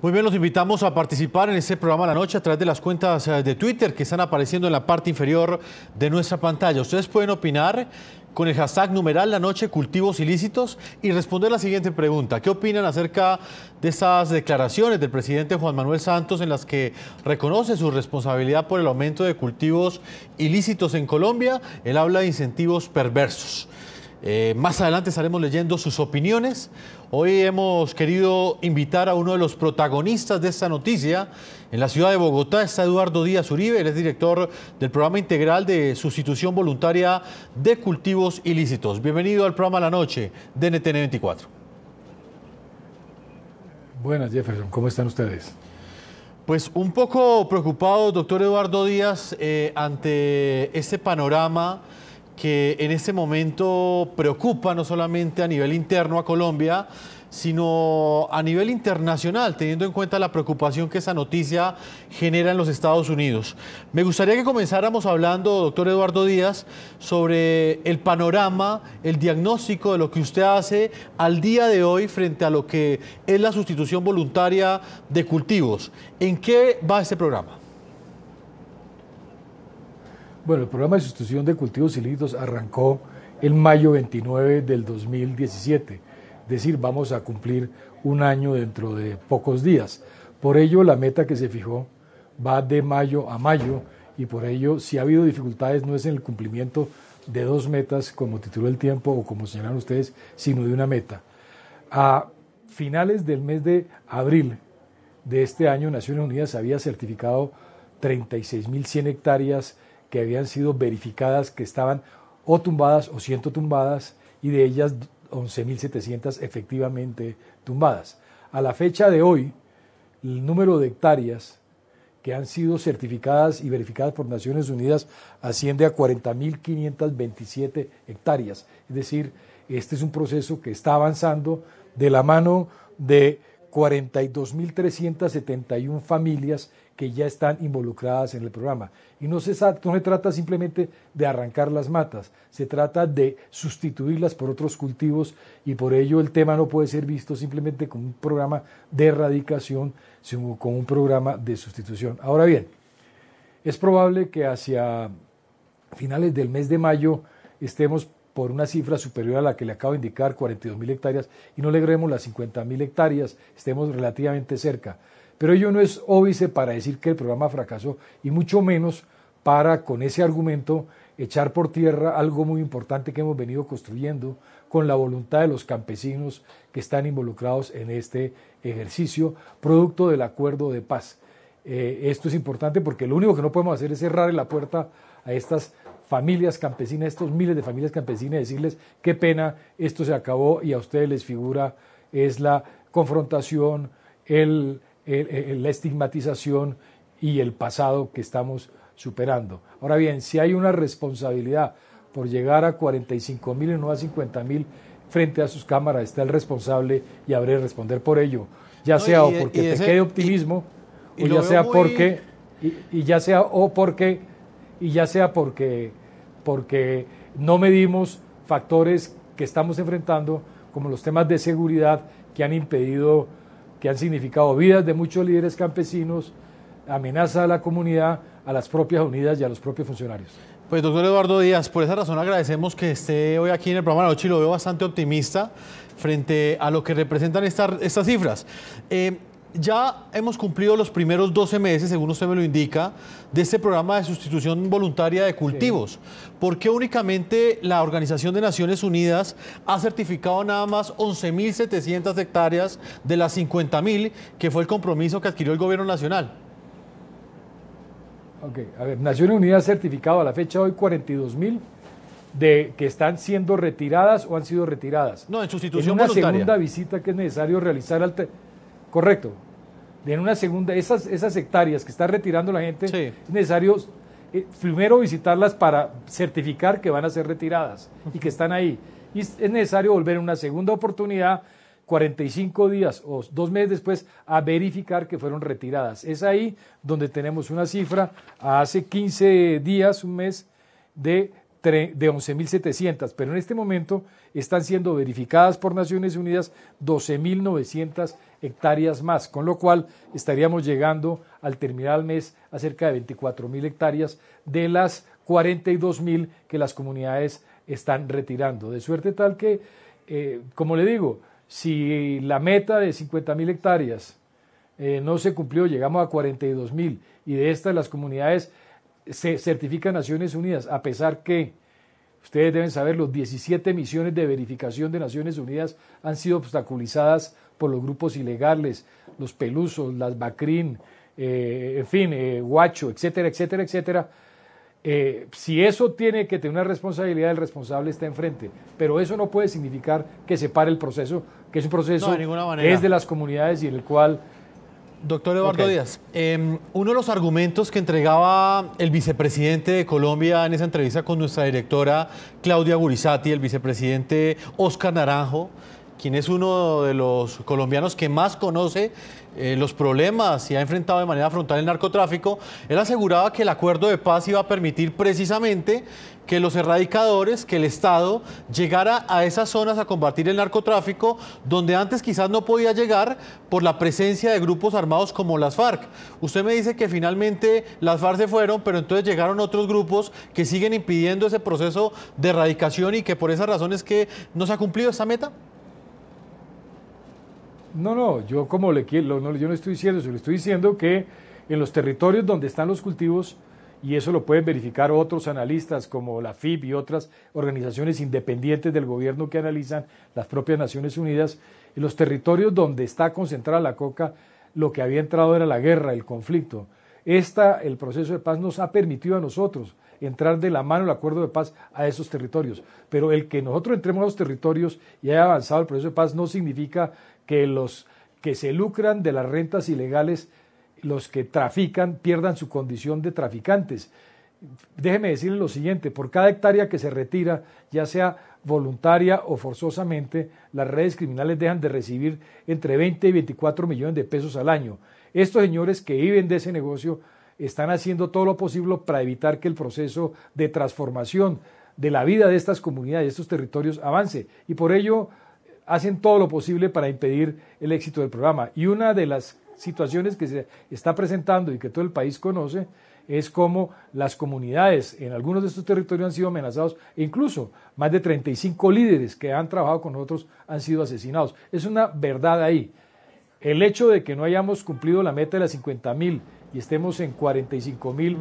Muy bien, los invitamos a participar en este programa La Noche a través de las cuentas de Twitter que están apareciendo en la parte inferior de nuestra pantalla. Ustedes pueden opinar con el hashtag numeral La Noche Cultivos Ilícitos y responder la siguiente pregunta. ¿Qué opinan acerca de estas declaraciones del presidente Juan Manuel Santos en las que reconoce su responsabilidad por el aumento de cultivos ilícitos en Colombia? Él habla de incentivos perversos. Más adelante estaremos leyendo sus opiniones. Hoy hemos querido invitar a uno de los protagonistas de esta noticia. En la ciudad de Bogotá está Eduardo Díaz Uribe, él es director del programa integral de sustitución voluntaria de cultivos ilícitos. Bienvenido al programa La Noche de NTN 24. Buenas, Jefferson, ¿cómo están ustedes? Pues un poco preocupado, doctor Eduardo Díaz, ante este panorama que en este momento preocupa no solamente a nivel interno a Colombia, sino a nivel internacional, teniendo en cuenta la preocupación que esa noticia genera en los Estados Unidos. Me gustaría que comenzáramos hablando, doctor Eduardo Díaz, sobre el panorama, el diagnóstico de lo que usted hace al día de hoy frente a lo que es la sustitución voluntaria de cultivos. ¿En qué va este programa? Bueno, el programa de sustitución de cultivos ilícitos arrancó en mayo 29 del 2017, es decir, vamos a cumplir un año dentro de pocos días. Por ello, la meta que se fijó va de mayo a mayo y por ello, si ha habido dificultades, no es en el cumplimiento de dos metas, como tituló el tiempo o como señalan ustedes, sino de una meta. A finales del mes de abril de este año, Naciones Unidas había certificado 36.100 hectáreas que habían sido verificadas que estaban o tumbadas o siendo tumbadas y de ellas 11.700 efectivamente tumbadas. A la fecha de hoy, el número de hectáreas que han sido certificadas y verificadas por Naciones Unidas asciende a 40.527 hectáreas. Es decir, este es un proceso que está avanzando de la mano de 42.371 familias que ya están involucradas en el programa. Y no se trata simplemente de arrancar las matas, se trata de sustituirlas por otros cultivos y por ello el tema no puede ser visto simplemente como un programa de erradicación, sino como un programa de sustitución. Ahora bien, es probable que hacia finales del mes de mayo estemos por una cifra superior a la que le acabo de indicar, 42.000 hectáreas, y no logremos las 50.000 hectáreas, estemos relativamente cerca. Pero ello no es óbice para decir que el programa fracasó, y mucho menos para, con ese argumento, echar por tierra algo muy importante que hemos venido construyendo con la voluntad de los campesinos que están involucrados en este ejercicio, producto del acuerdo de paz. Esto es importante porque lo único que no podemos hacer es cerrar la puerta a estas familias campesinas, estos miles de familias campesinas, y decirles qué pena, esto se acabó y a ustedes les figura es la confrontación, la estigmatización y el pasado que estamos superando. Ahora bien, si hay una responsabilidad por llegar a 45.000 y no a 50.000 frente a sus cámaras, está el responsable y habré de responder por ello, ya sea o porque te quede optimismo, o ya sea porque porque no medimos factores que estamos enfrentando, como los temas de seguridad que han impedido, que han significado vidas de muchos líderes campesinos, amenaza a la comunidad, a las propias unidades y a los propios funcionarios. Pues doctor Eduardo Díaz, por esa razón agradecemos que esté hoy aquí en el programa de la noche y lo veo bastante optimista frente a lo que representan estas cifras. Ya hemos cumplido los primeros 12 meses, según usted me lo indica, de este programa de sustitución voluntaria de cultivos. Sí. ¿Por qué únicamente la Organización de Naciones Unidas ha certificado nada más 11.700 hectáreas de las 50.000 que fue el compromiso que adquirió el gobierno nacional? Ok, a ver, Naciones Unidas ha certificado a la fecha de hoy 42.000 que están siendo retiradas o han sido retiradas. No, en sustitución voluntaria. voluntaria. En una segunda visita que es necesario realizar correcto. En una segunda, esas hectáreas que está retirando la gente, sí, es necesario primero visitarlas para certificar que van a ser retiradas y que están ahí. Y es necesario volver en una segunda oportunidad, 45 días o 2 meses después, a verificar que fueron retiradas. Es ahí donde tenemos una cifra, hace 15 días, un mes, de de 11.700, pero en este momento están siendo verificadas por Naciones Unidas 12.900 hectáreas más, con lo cual estaríamos llegando al terminar el mes a cerca de 24.000 hectáreas de las 42.000 que las comunidades están retirando, de suerte tal que, como le digo, si la meta de 50.000 hectáreas no se cumplió, llegamos a 42.000 y de estas las comunidades se certifican Naciones Unidas, a pesar que, ustedes deben saber, los 17 misiones de verificación de Naciones Unidas han sido obstaculizadas por los grupos ilegales, los Pelusos, las Bacrín, en fin, Huacho, etcétera, etcétera, etcétera. Si eso tiene que tener una responsabilidad, el responsable está enfrente, pero eso no puede significar que se pare el proceso, que es un proceso que es de las comunidades y en el cual... Doctor Eduardo Díaz, uno de los argumentos que entregaba el vicepresidente de Colombia en esa entrevista con nuestra directora Claudia Gurizati, el vicepresidente Oscar Naranjo, quien es uno de los colombianos que más conoce los problemas y ha enfrentado de manera frontal el narcotráfico, él aseguraba que el acuerdo de paz iba a permitir precisamente que los erradicadores, que el Estado llegara a esas zonas a combatir el narcotráfico, donde antes quizás no podía llegar por la presencia de grupos armados como las FARC. Usted me dice que finalmente las FARC se fueron, pero entonces llegaron otros grupos que siguen impidiendo ese proceso de erradicación y que por esas razones que no se ha cumplido esa meta. No, yo como yo no estoy diciendo eso, le estoy diciendo que en los territorios donde están los cultivos, y eso lo pueden verificar otros analistas como la FIP y otras organizaciones independientes del gobierno que analizan las propias Naciones Unidas, en los territorios donde está concentrada la coca, lo que había entrado era la guerra, el conflicto. El proceso de paz nos ha permitido a nosotros entrar de la mano el acuerdo de paz a esos territorios, pero el que nosotros entremos a los territorios y haya avanzado el proceso de paz no significa que los que se lucran de las rentas ilegales, los que trafican, pierdan su condición de traficantes. Déjeme decirle lo siguiente, por cada hectárea que se retira, ya sea voluntaria o forzosamente, las redes criminales dejan de recibir entre 20 y 24 millones de pesos al año. Estos señores que viven de ese negocio están haciendo todo lo posible para evitar que el proceso de transformación de la vida de estas comunidades, de estos territorios, avance. Y por ello hacen todo lo posible para impedir el éxito del programa. Y una de las situaciones que se está presentando y que todo el país conoce es cómo las comunidades en algunos de estos territorios han sido amenazados e incluso más de 35 líderes que han trabajado con nosotros han sido asesinados. Es una verdad ahí. El hecho de que no hayamos cumplido la meta de las 50.000 y estemos en 45.000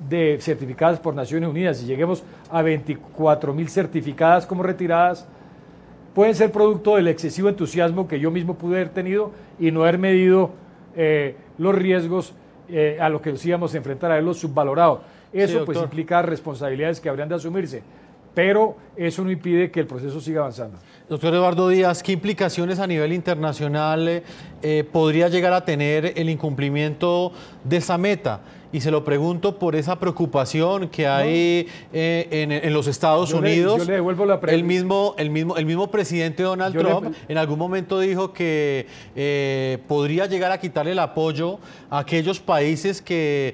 de certificadas por Naciones Unidas y lleguemos a 24.000 certificadas como retiradas, pueden ser producto del excesivo entusiasmo que yo mismo pude haber tenido y no haber medido los riesgos a los que nos íbamos a enfrentar, a haberlos subvalorado. Eso sí, pues implica responsabilidades que habrían de asumirse, pero eso no impide que el proceso siga avanzando. Doctor Eduardo Díaz, ¿qué implicaciones a nivel internacional podría llegar a tener el incumplimiento de esa meta? Y se lo pregunto por esa preocupación que hay en los Estados Unidos. Yo le devuelvo la pregunta. El mismo presidente Donald Trump en algún momento dijo que podría llegar a quitarle el apoyo a aquellos países que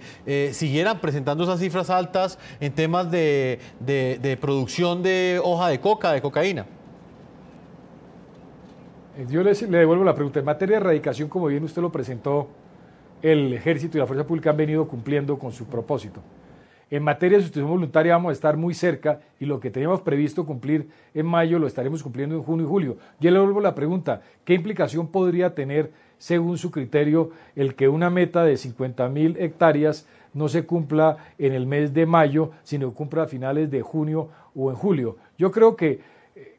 siguieran presentando esas cifras altas en temas de producción de hoja de coca, de cocaína. Yo le devuelvo la pregunta. En materia de erradicación, como bien usted lo presentó, el Ejército y la Fuerza Pública han venido cumpliendo con su propósito. En materia de sustitución voluntaria vamos a estar muy cerca y lo que teníamos previsto cumplir en mayo lo estaremos cumpliendo en junio y julio. Yo le devuelvo la pregunta, ¿qué implicación podría tener, según su criterio, el que una meta de 50.000 hectáreas no se cumpla en el mes de mayo, sino que cumpla a finales de junio o en julio? Yo creo que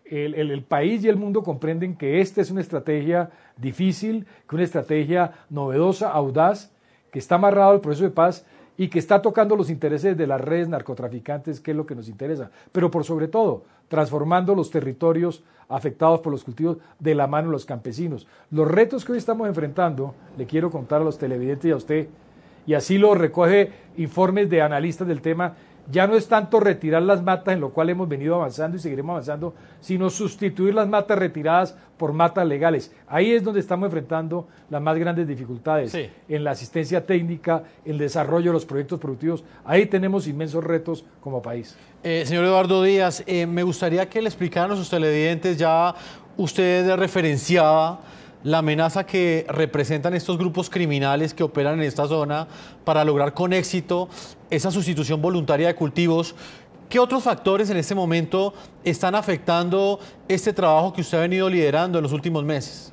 el país y el mundo comprenden que esta es una estrategia difícil, que una estrategia novedosa, audaz, que está amarrado al proceso de paz y que está tocando los intereses de las redes narcotraficantes, que es lo que nos interesa, pero por sobre todo, transformando los territorios afectados por los cultivos de la mano de los campesinos. Los retos que hoy estamos enfrentando, le quiero contar a los televidentes y a usted, y así lo recoge informes de analistas del tema, ya no es tanto retirar las matas, en lo cual hemos venido avanzando y seguiremos avanzando, sino sustituir las matas retiradas por matas legales. Ahí es donde estamos enfrentando las más grandes dificultades, sí, en la asistencia técnica, el desarrollo de los proyectos productivos. Ahí tenemos inmensos retos como país. Señor Eduardo Díaz, me gustaría que le explicaran a sus televidentes, ya usted referenciaba la amenaza que representan estos grupos criminales que operan en esta zona para lograr con éxito esa sustitución voluntaria de cultivos. ¿Qué otros factores en este momento están afectando este trabajo que usted ha venido liderando en los últimos meses?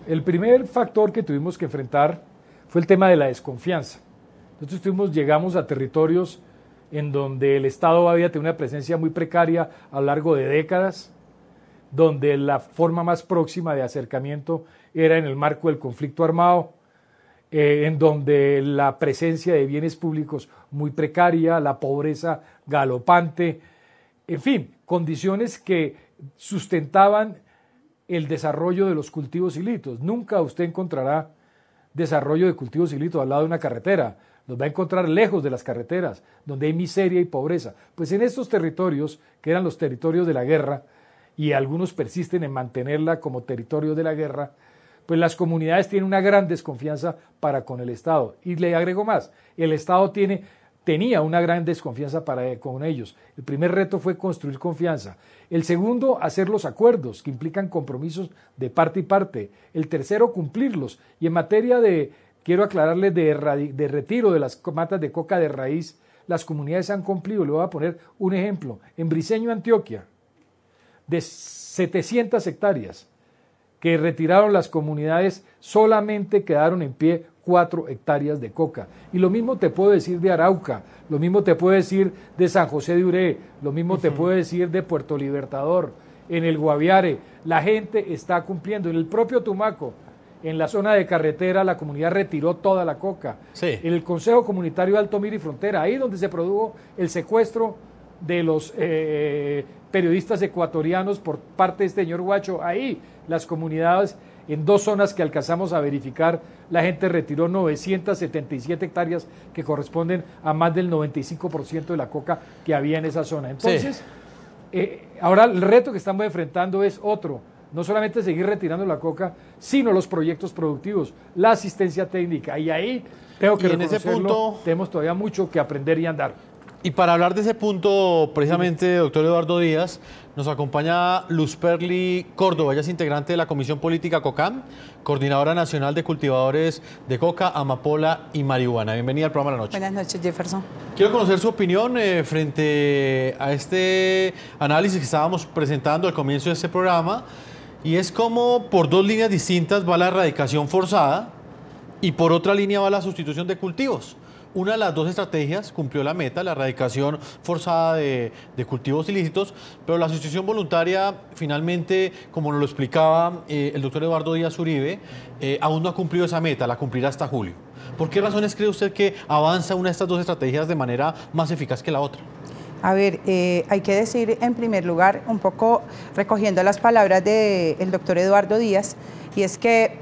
El primer factor que tuvimos que enfrentar fue el tema de la desconfianza. Nosotros llegamos a territorios en donde el Estado había tenido una presencia muy precaria a lo largo de décadas, donde la forma más próxima de acercamiento era en el marco del conflicto armado, en donde la presencia de bienes públicos muy precaria, la pobreza galopante, en fin, condiciones que sustentaban el desarrollo de los cultivos ilícitos. Nunca usted encontrará desarrollo de cultivos ilícitos al lado de una carretera, los va a encontrar lejos de las carreteras, donde hay miseria y pobreza. Pues en estos territorios, que eran los territorios de la guerra, y algunos persisten en mantenerla como territorio de la guerra, pues las comunidades tienen una gran desconfianza para con el Estado. Y le agrego más, el Estado tenía una gran desconfianza con ellos. El primer reto fue construir confianza. El segundo, hacer los acuerdos que implican compromisos de parte y parte. El tercero, cumplirlos. Y en materia quiero aclararles, de retiro de las matas de coca de raíz, las comunidades han cumplido. Le voy a poner un ejemplo. En Briceño, Antioquia, de 700 hectáreas que retiraron las comunidades, solamente quedaron en pie 4 hectáreas de coca. Y lo mismo te puedo decir de Arauca, lo mismo te puedo decir de San José de Uré, lo mismo te puedo decir de Puerto Libertador, en el Guaviare. La gente está cumpliendo. En el propio Tumaco, en la zona de carretera, la comunidad retiró toda la coca. Sí. En el Consejo Comunitario de Alto Mira y Frontera, ahí donde se produjo el secuestro de los periodistas ecuatorianos por parte de este señor Guacho, ahí las comunidades, en 2 zonas que alcanzamos a verificar, la gente retiró 977 hectáreas que corresponden a más del 95% de la coca que había en esa zona. Entonces, ahora el reto que estamos enfrentando es otro, no solamente seguir retirando la coca, sino los proyectos productivos, la asistencia técnica, y ahí tengo que reconocerlo, tenemos todavía mucho que aprender y andar. Y para hablar de ese punto, precisamente, doctor Eduardo Díaz, nos acompaña Luz Perli Córdoba. Ella es integrante de la Comisión Política COCAM, coordinadora nacional de cultivadores de coca, amapola y marihuana. Bienvenida al programa de la noche. Buenas noches, Jefferson. Quiero conocer su opinión frente a este análisis que estábamos presentando al comienzo de este programa, y es cómo por 2 líneas distintas va la erradicación forzada y por otra línea va la sustitución de cultivos. Una de las 2 estrategias cumplió la meta, la erradicación forzada de cultivos ilícitos, pero la sustitución voluntaria, finalmente, como nos lo explicaba el doctor Eduardo Díaz Uribe, aún no ha cumplido esa meta, la cumplirá hasta julio. ¿Por qué razones cree usted que avanza una de estas 2 estrategias de manera más eficaz que la otra? A ver, hay que decir en primer lugar, un poco recogiendo las palabras del doctor Eduardo Díaz, y es que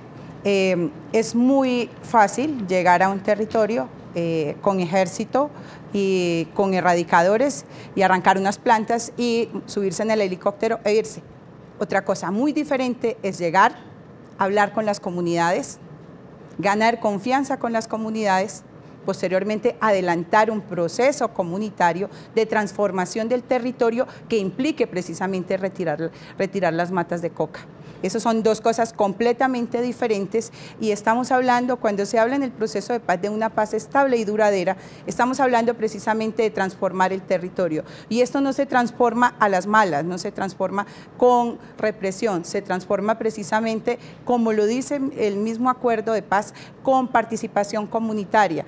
es muy fácil llegar a un territorio con ejército y con erradicadores y arrancar unas plantas y subirse en el helicóptero e irse. Otra cosa muy diferente es llegar, hablar con las comunidades, ganar confianza con las comunidades, posteriormente adelantar un proceso comunitario de transformación del territorio que implique precisamente retirar las matas de coca. Esas son 2 cosas completamente diferentes, y estamos hablando, cuando se habla en el proceso de paz, de una paz estable y duradera, estamos hablando precisamente de transformar el territorio. Y esto no se transforma a las malas, no se transforma con represión, se transforma precisamente, como lo dice el mismo acuerdo de paz, con participación comunitaria.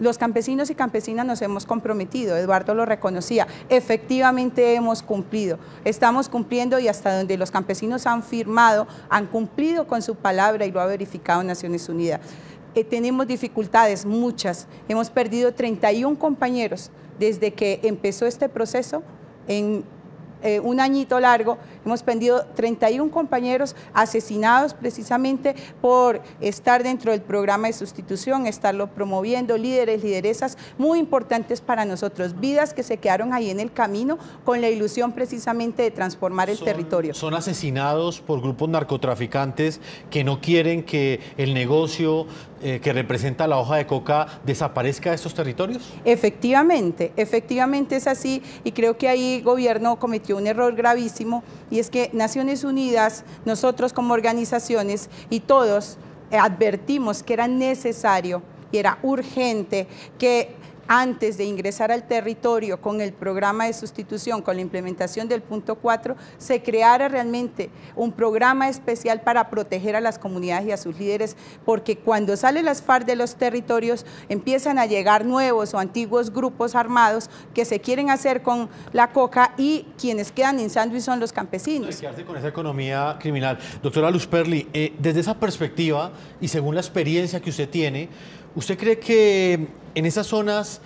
Los campesinos y campesinas nos hemos comprometido, Eduardo lo reconocía, efectivamente hemos cumplido, estamos cumpliendo, y hasta donde los campesinos han firmado, han cumplido con su palabra, y lo ha verificado Naciones Unidas. Tenemos dificultades, muchas, hemos perdido 31 compañeros desde que empezó este proceso en un añito largo, hemos perdido 31 compañeros asesinados precisamente por estar dentro del programa de sustitución, estarlo promoviendo, líderes, lideresas muy importantes para nosotros, vidas que se quedaron ahí en el camino con la ilusión precisamente de transformar el territorio. Son asesinados por grupos narcotraficantes que no quieren que el negocio que representa la hoja de coca desaparezca de estos territorios. Efectivamente es así, y creo que ahí el gobierno cometió un error gravísimo, y es que Naciones Unidas, nosotros como organizaciones y todos advertimos que era necesario y era urgente que antes de ingresar al territorio con el programa de sustitución, con la implementación del punto 4, se creara realmente un programa especial para proteger a las comunidades y a sus líderes, porque cuando salen las FARC de los territorios empiezan a llegar nuevos o antiguos grupos armados que se quieren hacer con la coca, y quienes quedan en sándwich son los campesinos. Quedarse con esa economía criminal. Doctora Luz Perli, desde esa perspectiva y según la experiencia que usted tiene, ¿usted cree que en esas zonas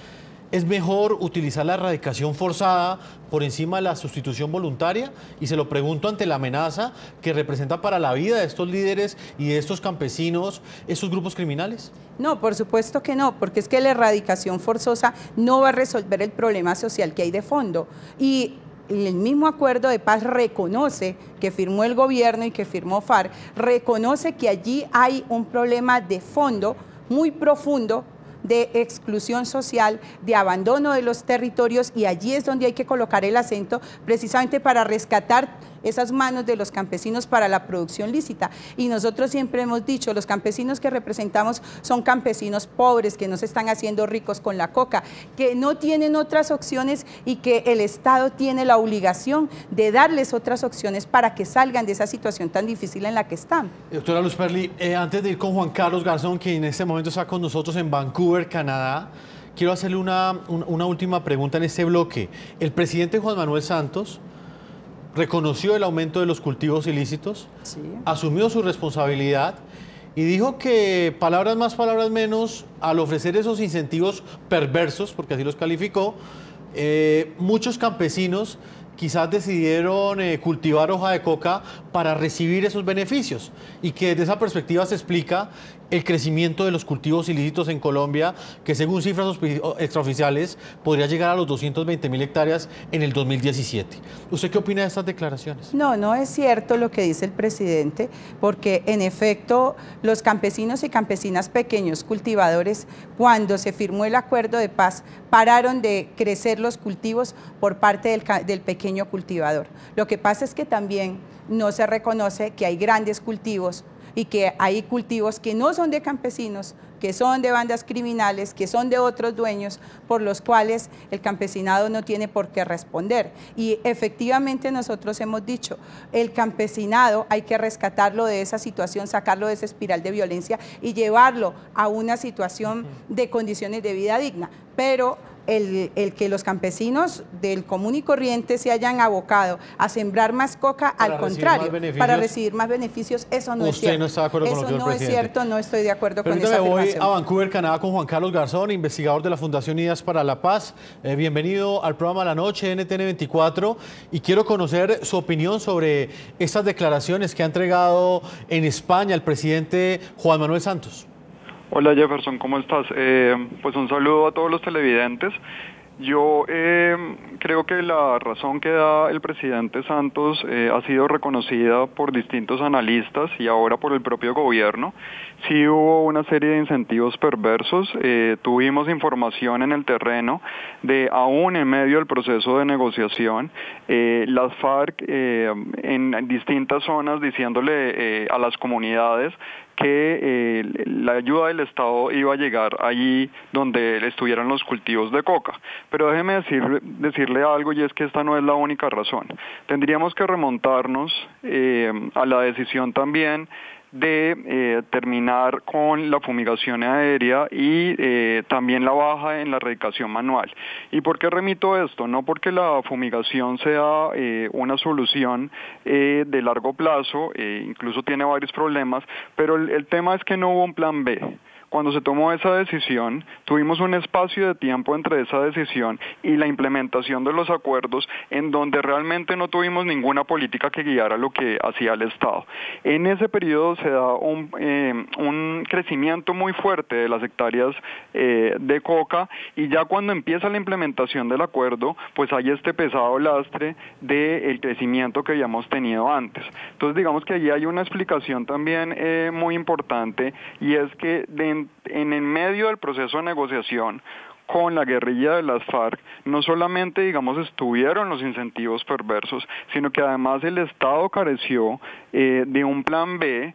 es mejor utilizar la erradicación forzada por encima de la sustitución voluntaria? Y se lo pregunto ante la amenaza que representa para la vida de estos líderes y de estos campesinos, esos grupos criminales. No, por supuesto que no, porque es que la erradicación forzosa no va a resolver el problema social que hay de fondo. Y el mismo acuerdo de paz reconoce, que firmó el gobierno y que firmó FARC, reconoce que allí hay un problema de fondo muy profundo de exclusión social, de abandono de los territorios, y allí es donde hay que colocar el acento precisamente para rescatar esas manos de los campesinos para la producción lícita. Y nosotros siempre hemos dicho, los campesinos que representamos son campesinos pobres, que no se están haciendo ricos con la coca, que no tienen otras opciones y que el Estado tiene la obligación de darles otras opciones para que salgan de esa situación tan difícil en la que están. Doctora Luz Perli, antes de ir con Juan Carlos Garzón, que en este momento está con nosotros en Vancouver, Canadá, quiero hacerle una última pregunta en este bloque. El presidente Juan Manuel Santos reconoció el aumento de los cultivos ilícitos, sí, asumió su responsabilidad y dijo que, palabras más, palabras menos, al ofrecer esos incentivos perversos, porque así los calificó, muchos campesinos quizás decidieron cultivar hoja de coca para recibir esos beneficios, y que desde esa perspectiva se explica el crecimiento de los cultivos ilícitos en Colombia, que según cifras extraoficiales podría llegar a los 220.000 hectáreas en el 2017. ¿Usted qué opina de estas declaraciones? No, no es cierto lo que dice el presidente, porque en efecto los campesinos y campesinas pequeños cultivadores, cuando se firmó el acuerdo de paz, pararon de crecer los cultivos por parte del pequeño cultivador. Lo que pasa es que también no se reconoce que hay grandes cultivos y que hay cultivos que no son de campesinos, que son de bandas criminales, que son de otros dueños, por los cuales el campesinado no tiene por qué responder. Y efectivamente nosotros hemos dicho, el campesinado hay que rescatarlo de esa situación, sacarlo de esa espiral de violencia y llevarlo a una situación de condiciones de vida digna. Pero el que los campesinos del común y corriente se hayan abocado a sembrar más coca, al contrario, para recibir más beneficios, eso no es cierto. ¿Usted no está de acuerdo con lo que dijo el presidente? Eso no es cierto, no estoy de acuerdo con esa afirmación. Voy a Vancouver, Canadá, con Juan Carlos Garzón, investigador de la Fundación Ideas para la Paz. Bienvenido al programa La Noche, NTN 24, y quiero conocer su opinión sobre estas declaraciones que ha entregado en España el presidente Juan Manuel Santos. Hola Jefferson, ¿cómo estás? Pues un saludo a todos los televidentes. Yo creo que la razón que da el presidente Santos ha sido reconocida por distintos analistas y ahora por el propio gobierno. Sí hubo una serie de incentivos perversos, tuvimos información en el terreno de, aún en medio del proceso de negociación, las FARC en distintas zonas diciéndole a las comunidades que la ayuda del Estado iba a llegar allí donde estuvieran los cultivos de coca. Pero déjeme decirle algo, y es que esta no es la única razón. Tendríamos que remontarnos a la decisión también de terminar con la fumigación aérea y también la baja en la erradicación manual. ¿Y por qué remito esto? No porque la fumigación sea una solución de largo plazo, incluso tiene varios problemas, pero el tema es que no hubo un plan B. cuando se tomó esa decisión, tuvimos un espacio de tiempo entre esa decisión y la implementación de los acuerdos en donde realmente no tuvimos ninguna política que guiara lo que hacía el Estado. En ese periodo se da un crecimiento muy fuerte de las hectáreas de coca, y ya cuando empieza la implementación del acuerdo, pues hay este pesado lastre del crecimiento que habíamos tenido antes. Entonces digamos que allí hay una explicación también muy importante, y es que en el medio del proceso de negociación con la guerrilla de las FARC, no solamente, digamos, estuvieron los incentivos perversos, sino que además el Estado careció de un plan B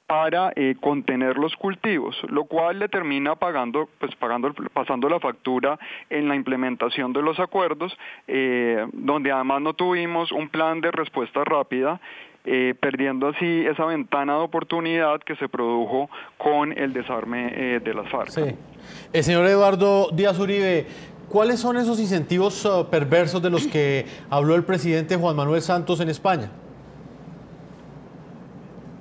para contener los cultivos, lo cual le termina pasando la factura en la implementación de los acuerdos, donde además no tuvimos un plan de respuesta rápida, perdiendo así esa ventana de oportunidad que se produjo con el desarme de las FARC. Sí. Señor Eduardo Díaz Uribe, ¿cuáles son esos incentivos perversos de los que habló el presidente Juan Manuel Santos en España?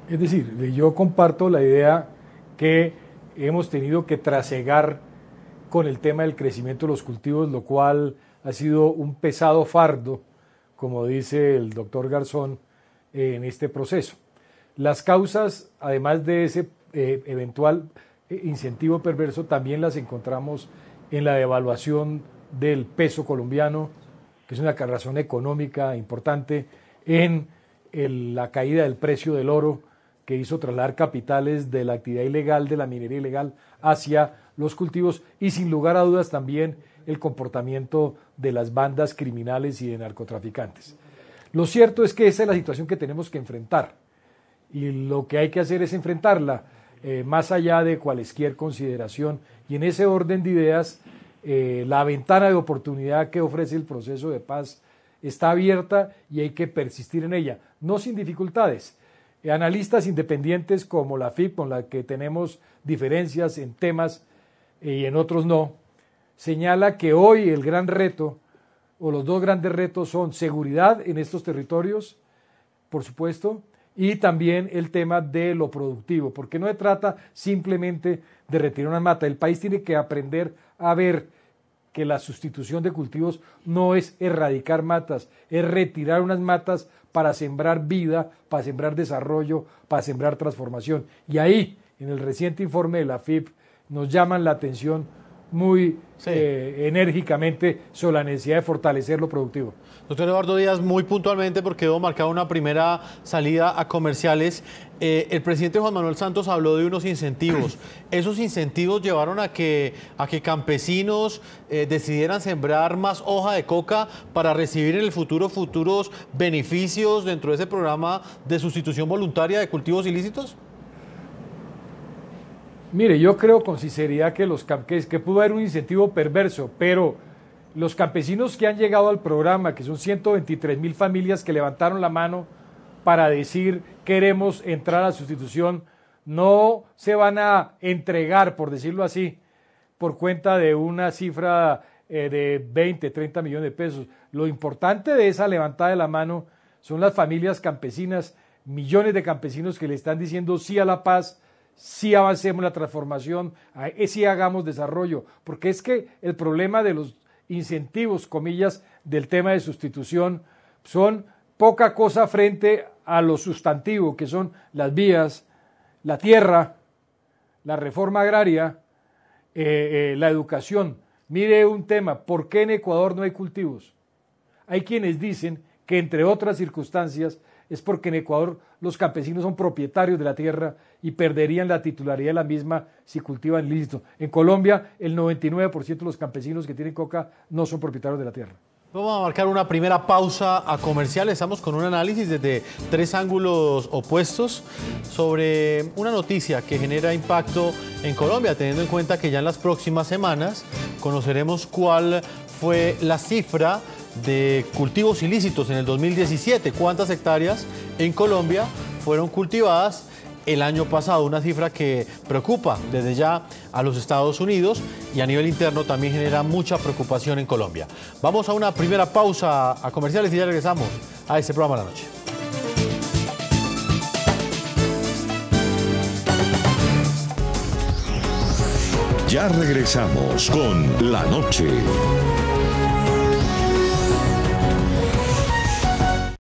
Es decir, yo comparto la idea que hemos tenido que trasegar con el tema del crecimiento de los cultivos, lo cual ha sido un pesado fardo, como dice el doctor Garzón, en este proceso. Las causas, además de ese eventual incentivo perverso, también las encontramos en la devaluación del peso colombiano, que es una razón económica importante, en la caída del precio del oro, que hizo trasladar capitales de la actividad ilegal, de la minería ilegal, hacia los cultivos, y sin lugar a dudas también el comportamiento de las bandas criminales y de narcotraficantes. Lo cierto es que esa es la situación que tenemos que enfrentar, y lo que hay que hacer es enfrentarla más allá de cualquier consideración, y en ese orden de ideas la ventana de oportunidad que ofrece el proceso de paz está abierta y hay que persistir en ella, no sin dificultades. Analistas independientes como la FIP, con la que tenemos diferencias en temas y en otros no, señala que hoy el gran reto, o los dos grandes retos, son seguridad en estos territorios, por supuesto, y también el tema de lo productivo, porque no se trata simplemente de retirar una mata. El país tiene que aprender a ver que la sustitución de cultivos no es erradicar matas, es retirar unas matas para sembrar vida, para sembrar desarrollo, para sembrar transformación. Y ahí, en el reciente informe de la FIP, nos llaman la atención muy enérgicamente sobre la necesidad de fortalecer lo productivo. Doctor Eduardo Díaz, muy puntualmente, porque debo marcar una primera salida a comerciales, el presidente Juan Manuel Santos habló de unos incentivos. ¿Esos incentivos llevaron a que campesinos decidieran sembrar más hoja de coca para recibir en el futuro futuros beneficios dentro de ese programa de sustitución voluntaria de cultivos ilícitos? Mire, yo creo con sinceridad que pudo haber un incentivo perverso, pero los campesinos que han llegado al programa, que son 123,000 familias que levantaron la mano para decir queremos entrar a la sustitución, no se van a entregar, por decirlo así, por cuenta de una cifra de 20, 30 millones de pesos. Lo importante de esa levantada de la mano son las familias campesinas, millones de campesinos que le están diciendo sí a la paz, sí avancemos la transformación, sí hagamos desarrollo, porque es que el problema de los incentivos, comillas, del tema de sustitución son poca cosa frente a lo sustantivo, que son las vías, la tierra, la reforma agraria, la educación. Mire un tema, ¿por qué en Ecuador no hay cultivos? Hay quienes dicen que, entre otras circunstancias, es porque en Ecuador los campesinos son propietarios de la tierra y perderían la titularidad de la misma si cultivan ilícito. En Colombia, el 99% de los campesinos que tienen coca no son propietarios de la tierra. Vamos a marcar una primera pausa a comercial. Estamos con un análisis desde tres ángulos opuestos sobre una noticia que genera impacto en Colombia, teniendo en cuenta que ya en las próximas semanas conoceremos cuál fue la cifra de cultivos ilícitos en el 2017, cuántas hectáreas en Colombia fueron cultivadas el año pasado, una cifra que preocupa desde ya a los Estados Unidos y a nivel interno también genera mucha preocupación en Colombia. Vamos a una primera pausa a comerciales y ya regresamos a este programa de la noche. Ya regresamos con La Noche.